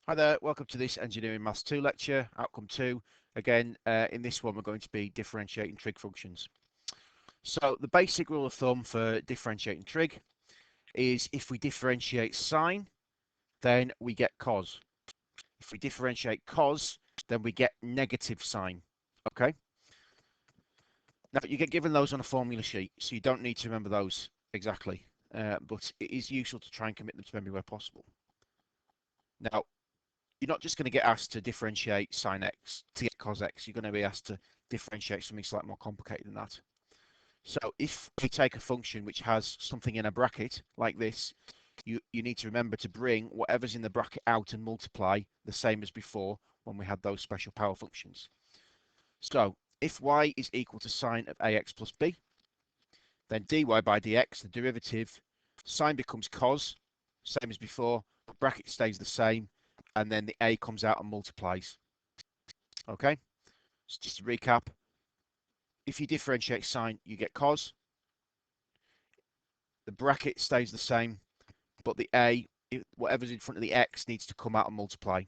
Hi there, welcome to this Engineering Maths 2 lecture, outcome 2. Again, in this one we're going to be differentiating trig functions. So the basic rule of thumb for differentiating trig is if we differentiate sine, then we get cos. If we differentiate cos, then we get negative sine. Okay? Now you get given those on a formula sheet, so you don't need to remember those exactly, but it is useful to try and commit them to memory where possible. Now, you're not just going to get asked to differentiate sine x to get cos x. You're going to be asked to differentiate something slightly more complicated than that. So if we take a function which has something in a bracket like this, you need to remember to bring whatever's in the bracket out and multiply the same as before when we had those special power functions. So if y is equal to sine of ax plus b, then dy by dx, the derivative, sine becomes cos, same as before, the bracket stays the same, and then the a comes out and multiplies. Okay, so just to recap, if you differentiate sine, you get cos. The bracket stays the same, but the a, whatever's in front of the x, needs to come out and multiply.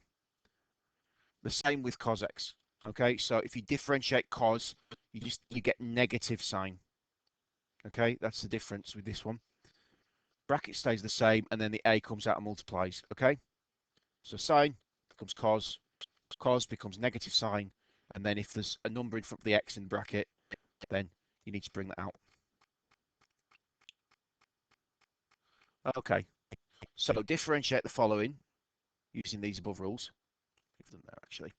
The same with cos x. Okay, so if you differentiate cos, you get negative sine. Okay, that's the difference with this one. Bracket stays the same, and then the a comes out and multiplies. Okay, so sine becomes cos, cos becomes negative sine, and then if there's a number in front of the x in the bracket, then you need to bring that out. Okay, so differentiate the following using these above rules. Give them there actually.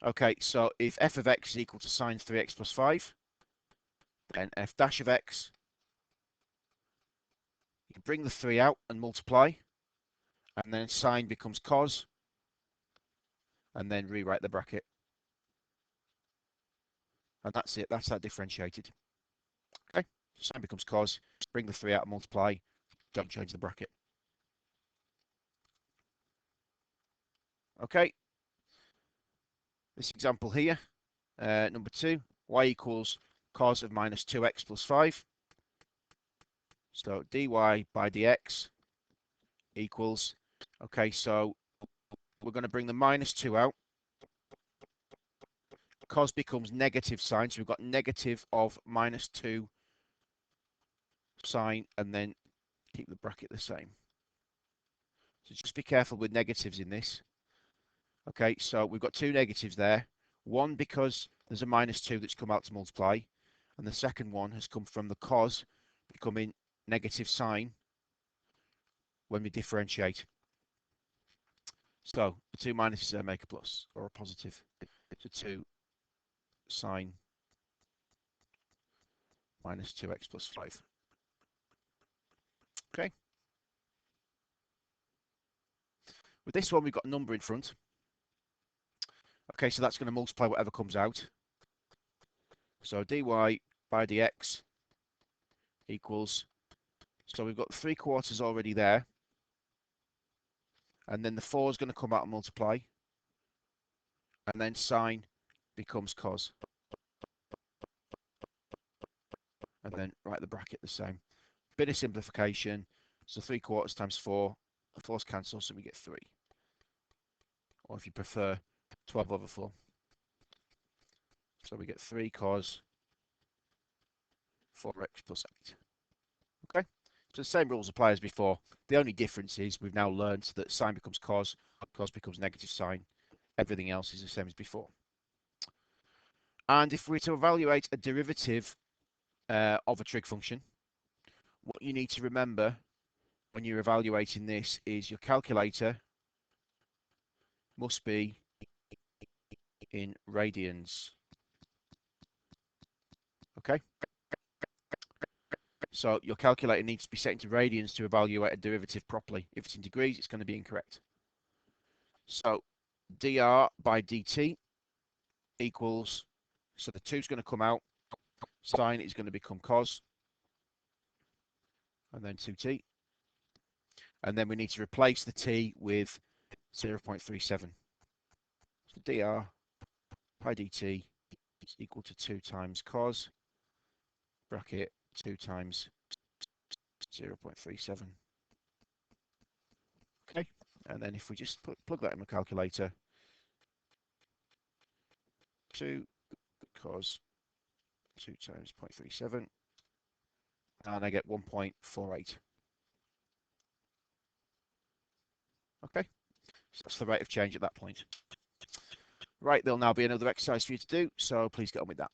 Okay, so if f of x is equal to sine 3x plus 5, then f dash of x, you can bring the 3 out and multiply, and then sine becomes cos, and then rewrite the bracket. And that's it, that's that differentiated. Okay, sine becomes cos, bring the 3 out and multiply, don't change the bracket. Okay, this example here, number 2, y equals cos of minus 2x plus 5. So dy by dx equals, okay, so we're going to bring the minus 2 out. Cos becomes negative sine, so we've got negative of minus 2 sine, and then keep the bracket the same. So just be careful with negatives in this. Okay, so we've got two negatives there. One because there's a minus 2 that's come out to multiply, and the second one has come from the cos becoming negative sine when we differentiate. So the two minuses there make a plus or a positive. So 2 sine minus 2x plus 5. Okay. With this one, we've got a number in front. Okay, so that's going to multiply whatever comes out. So dy by dx equals, so we've got 3/4 already there. And then the 4 is going to come out and multiply. And then sine becomes cos. And then write the bracket the same. Bit of simplification. So 3/4 times 4. The 4's cancel, so we get 3. Or if you prefer, 12 over 4. So we get 3 cos 4x plus 8. Okay, so the same rules apply as before. The only difference is we've now learned that sine becomes cos, cos becomes negative sine. Everything else is the same as before. And if we're to evaluate a derivative of a trig function, what you need to remember when you're evaluating this is your calculator must be in radians. Okay? So your calculator needs to be set into radians to evaluate a derivative properly. If it's in degrees, it's going to be incorrect. So dr by dt equals, so the 2 is going to come out, sine is going to become cos, and then 2t. And then we need to replace the t with 0.37. So dr by dt is equal to 2 times cos, bracket 2 times 0.37. Okay, And then if we just plug that in the calculator, 2 cos 2 times 0.37, and I get 1.48. Okay, so that's the rate of change at that point. Right, there'll now be another exercise for you to do, so please get on with that.